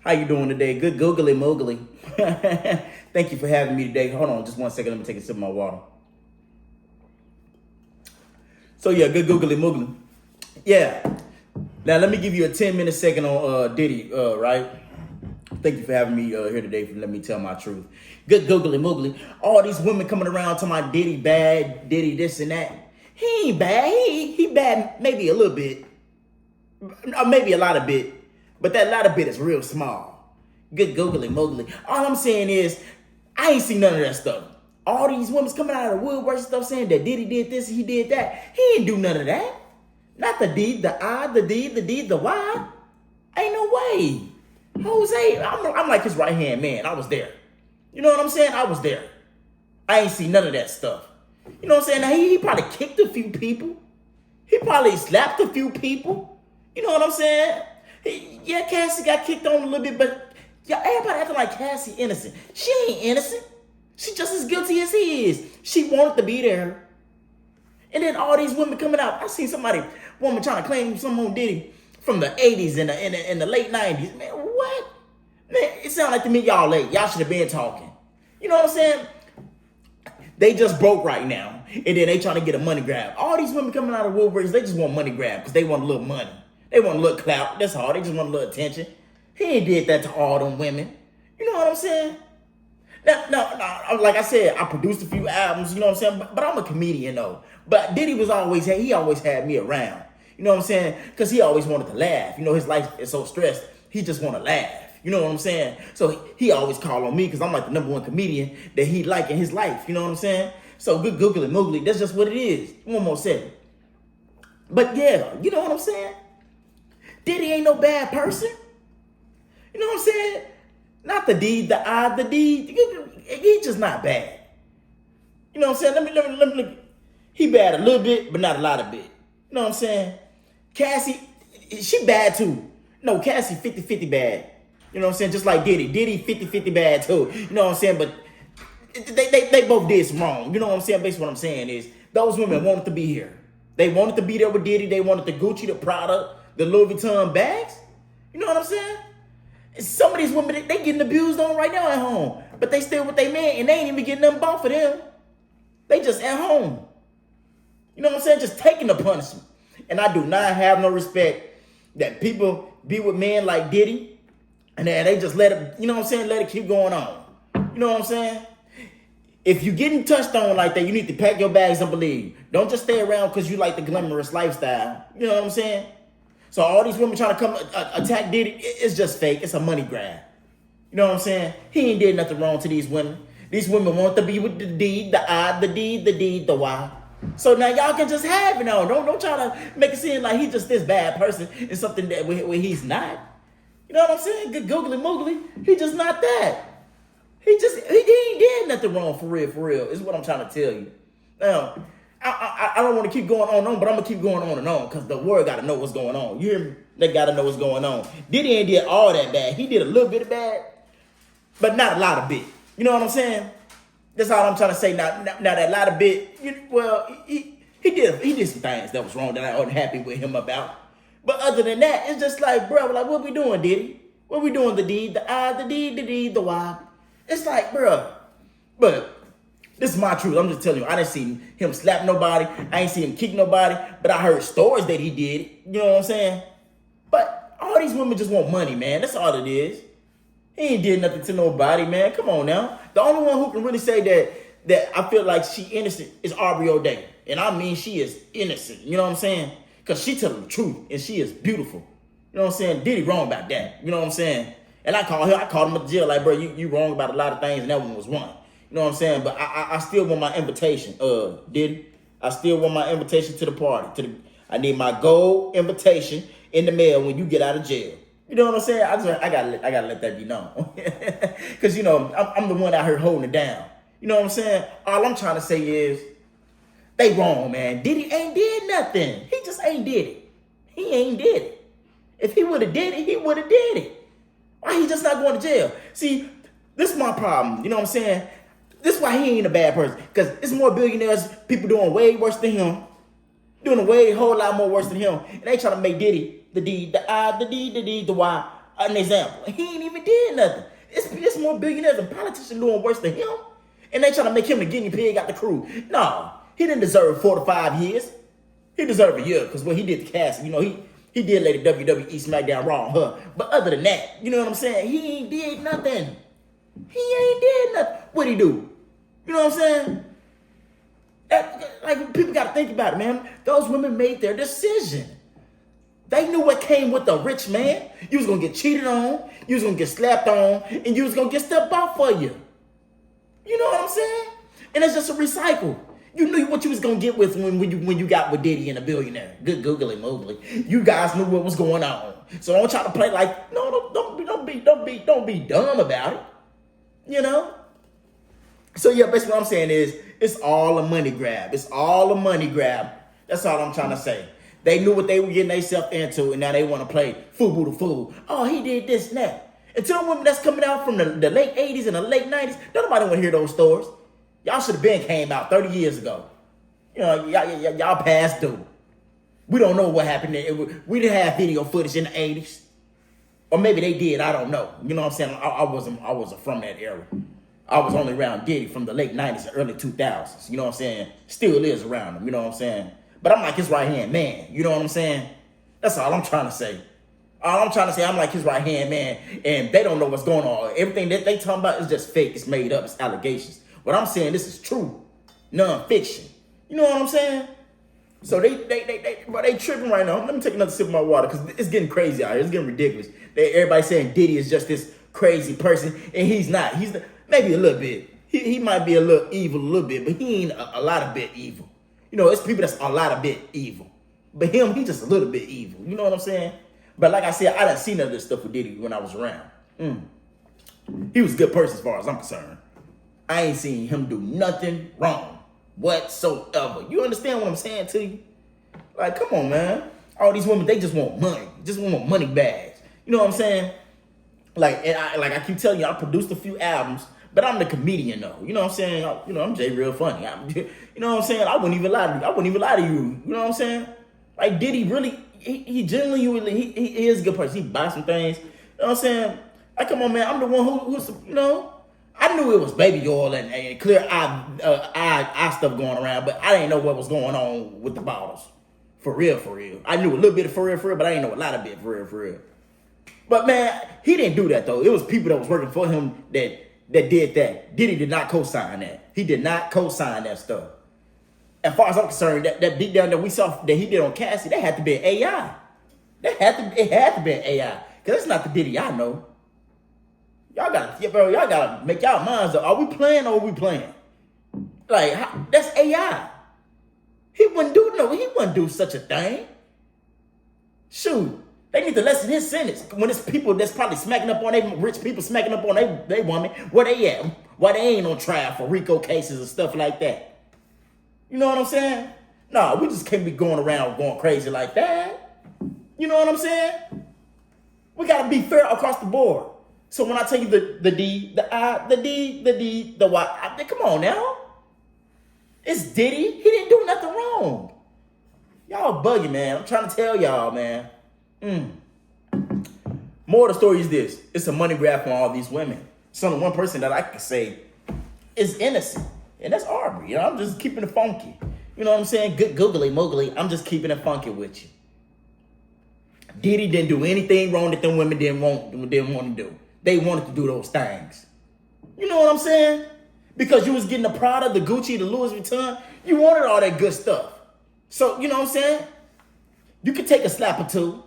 How you doing today? Good googly moogly. Thank you for having me today. Hold on just one second. Let me take a sip of my water. So yeah, good googly moogly. Yeah. Now let me give you a 10-minute second on Diddy, right? Thank you for having me here today for letting me tell my truth. Good googly moogly. All these women coming around to my Diddy bad, Diddy this and that. He ain't bad. He bad maybe a little bit. Or maybe a lot of bit. But that lot of bit is real small. Good googly moogly. All I'm saying is, I ain't seen none of that stuff. All these women coming out of the woodwork and stuff saying that Diddy did this, he did that. He ain't do none of that. Not the D, the I, the D, the D, the Y. Ain't no way. Jose, I'm like his right-hand man. I was there. You know what I'm saying? I was there. I ain't seen none of that stuff. You know what I'm saying? Now, he probably kicked a few people. He probably slapped a few people. You know what I'm saying? Yeah, Cassie got kicked on a little bit, but yeah, everybody acting like Cassie innocent. She ain't innocent. She just as guilty as he is. She wanted to be there. And then all these women coming out. I seen woman trying to claim some on Diddy from the 80s and the late 90s. Man, what? Man, it sound like to me y'all late. Y'all should have been talking. You know what I'm saying? They just broke right now. And then they trying to get a money grab. All these women coming out of woodworks, they just want money grab because they want a little money. They want a little clout. That's all. They just want a little attention. He ain't did that to all them women. You know what I'm saying? Now, like I said, I produced a few albums, you know what I'm saying? But I'm a comedian, though. But Diddy he always had me around. You know what I'm saying? Because he always wanted to laugh. You know, his life is so stressed. He just want to laugh. You know what I'm saying? So he always called on me because I'm like the #1 comedian that he like in his life. You know what I'm saying? So good googly moogly. That's just what it is. One more second. But yeah, you know what I'm saying? Diddy ain't no bad person. You know what I'm saying? Not the D, the I, the D. He just not bad. You know what I'm saying? Let me look. He bad a little bit, but not a lot of bit. You know what I'm saying? Cassie, she bad too. No, Cassie 50-50 bad. You know what I'm saying? Just like Diddy. Diddy 50-50 bad too. You know what I'm saying? But they both did some wrong. You know what I'm saying? Basically what I'm saying is those women wanted to be here. They wanted to be there with Diddy. They wanted the Gucci, the Prada, the Louis Vuitton bags. You know what I'm saying? Some of these women, they getting abused on right now at home. But they still with their man and they ain't even getting nothing bought for them. They just at home. You know what I'm saying? Just taking the punishment. And I do not have no respect that people be with men like Diddy and then they just let it, you know what I'm saying? Let it keep going on. You know what I'm saying? If you getting touched on like that, you need to pack your bags and believe. Don't just stay around because you like the glamorous lifestyle. You know what I'm saying? So all these women trying to come attack Diddy, it's just fake. It's a money grab. You know what I'm saying? He ain't did nothing wrong to these women. These women want to be with the D, the I, the D, the D, the Y. So now y'all can just have it now. Don't try to make it seem like he's just this bad person and something that where he's not. You know what I'm saying? Good googly moogly. He just not that. He ain't did nothing wrong for real, is what I'm trying to tell you. Now, I don't want to keep going on, but I'm going to keep going on and on because the world got to know what's going on. You hear me? They got to know what's going on. Diddy ain't did all that bad. He did a little bit of bad, but not a lot of bit. You know what I'm saying? That's all I'm trying to say. Now that lot of bit, he did some things that was wrong that I wasn't happy with him about. But other than that, it's just like, bro, like, what we doing, Diddy? What we doing? The D, the I, the D, the D, the Y. It's like, bro, but this is my truth. I'm just telling you, I didn't see him slap nobody. I ain't see him kick nobody, but I heard stories that he did it. You know what I'm saying? But all these women just want money, man. That's all it is. He ain't did nothing to nobody, man. Come on now. The only one who can really say that I feel like she innocent is Aubrey O'Day. And I mean she is innocent. You know what I'm saying? Because she telling the truth and she is beautiful. You know what I'm saying? Diddy wrong about that. You know what I'm saying? And I called him at the jail like, bro, you wrong about a lot of things and that one was one. You know what I'm saying? But I still want my invitation, Diddy. I still want my invitation to the party. I need my gold invitation in the mail when you get out of jail. You know what I'm saying? I gotta let that be known. Cause you know, I'm the one out here holding it down. You know what I'm saying? All I'm trying to say is, they wrong, man. Diddy ain't did nothing. He just ain't did it. He ain't did it. If he would have did it, he would have did it. Why he just not going to jail? See, this is my problem. You know what I'm saying? This is why he ain't a bad person. Because it's more billionaires, people doing way worse than him. Doing a whole lot more worse than him. And they trying to make Diddy the D, the I, the D, the D, the Y. an example. He ain't even did nothing. It's more billionaires and politicians doing worse than him. And they trying to make him the guinea pig out the crew. No, he didn't deserve 4 to 5 years. He deserved a year because when he did the casting, he did lay the WWE SmackDown Raw on her. But other than that, you know what I'm saying? He ain't did nothing. He ain't did nothing. What'd he do? You know what I'm saying? Like, people got to think about it, man. Those women made their decision. They knew what came with the rich man. You was going to get cheated on. You was going to get slapped on. And you was going to get stepped out for you. You know what I'm saying? And it's just a recycle. You knew what you was going to get with when you got with Diddy and a billionaire. Good googly moogly. You guys knew what was going on. So don't try to play like, no, don't be dumb about it. You know? So yeah, basically what I'm saying is, it's all a money grab. It's all a money grab. That's all I'm trying to say. They knew what they were getting themselves into, and now they want to play fool the fool. Oh, he did this and that. And to the women that's coming out from the late 80s and the late 90s, don't nobody want to hear those stories. Y'all should have been came out 30 years ago. You know, y'all past due. We don't know what happened there. We didn't have video footage in the 80s. Or maybe they did, I don't know. You know what I'm saying? I wasn't from that era. I was only around Diddy from the late 90s and early 2000s. You know what I'm saying? Still is around him. You know what I'm saying? But I'm like his right-hand man. You know what I'm saying? That's all I'm trying to say. All I'm trying to say, I'm like his right-hand man. And they don't know what's going on. Everything that they talking about is just fake. It's made up. It's allegations. What I'm saying, this is true. Non-fiction. You know what I'm saying? So they tripping right now. Let me take another sip of my water because it's getting crazy out here. It's getting ridiculous. Everybody saying Diddy is just this crazy person. And he's not. Maybe a little bit. He might be a little evil, a little bit, but he ain't a lot of bit evil. You know, it's people that's a lot of bit evil. But him, he just a little bit evil. You know what I'm saying? But like I said, I didn't see none of this stuff with Diddy when I was around. He was a good person as far as I'm concerned. I ain't seen him do nothing wrong whatsoever. You understand what I'm saying to you? Like, come on, man. All these women, they just want money. Just want money bags. You know what I'm saying? Like, and I keep telling you, I produced a few albums. But I'm the comedian, though. You know what I'm saying? I'm Jayrealfunny. You know what I'm saying? I wouldn't even lie to you. You know what I'm saying? Like, Diddy really, he genuinely, he is a good person. He buys some things. You know what I'm saying? Like, come on, man. I'm the one who's, you know, I knew it was baby oil and clear eye stuff going around, but I didn't know what was going on with the bottles. For real. I knew a little bit of for real, but I didn't know a lot of it for real. But, man, he didn't do that, though. It was people that was working for him that did that. Diddy did not co-sign that. He did not co-sign that stuff. As far as I'm concerned, that beatdown that we saw that he did on Cassie, that had to be an AI. It had to be an AI. Because that's not the Diddy I know. Y'all gotta make y'all minds up. Are we playing or are we playing? Like, that's AI. He wouldn't do such a thing. Shoot. They need to lessen his sentence. When it's people that's probably smacking up on rich people smacking up on they woman, where they at? Why they ain't on trial for RICO cases and stuff like that? You know what I'm saying? No, we just can't be going around going crazy like that. You know what I'm saying? We gotta be fair across the board. So when I tell you the D, the I, the D, the Y, come on now. It's Diddy. He didn't do nothing wrong. Y'all bugging, man. I'm trying to tell y'all, man. More of the story is this. It's a money grab for all these women. So the one person that I can say is innocent, and that's Aubrey. You know, I'm just keeping it funky. You know what I'm saying? Good googly moogly. I'm just keeping it funky with you. Diddy didn't do anything wrong that them women didn't want to do. They wanted to do those things. You know what I'm saying? Because you was getting the Prada, the Gucci, the Louis Vuitton. You wanted all that good stuff. So, you know what I'm saying? You could take a slap or two.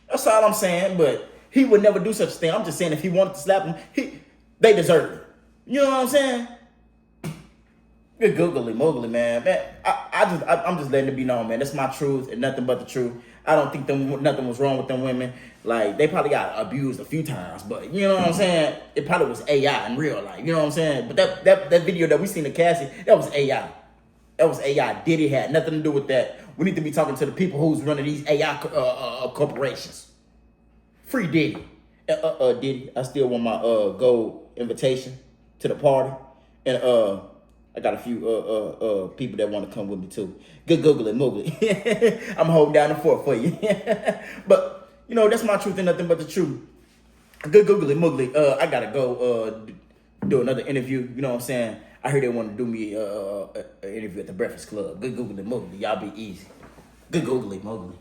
That's all I'm saying, but he would never do such a thing. I'm just saying if he wanted to slap him, they deserve it. You know what I'm saying? Good googly moogly, man. I'm just letting it be known, man. That's my truth and nothing but the truth. I don't think nothing was wrong with them women. Like, they probably got abused a few times, but you know what I'm saying? It probably was AI in real life. You know what I'm saying? But that video that we seen of Cassie, that was AI. That was AI. Diddy had nothing to do with that. We need to be talking to the people who's running these AI corporations. Free Diddy. Diddy, I still want my gold invitation to the party. And I got a few people that want to come with me too. Good googly moogly. I'm holding down the fort for you. But, you know, that's my truth and nothing but the truth. Good googly moogly. I gotta go do another interview. You know what I'm saying? I heard they want to do me an interview at the Breakfast Club. Good googly moogly. Y'all be easy. Good googly moogly.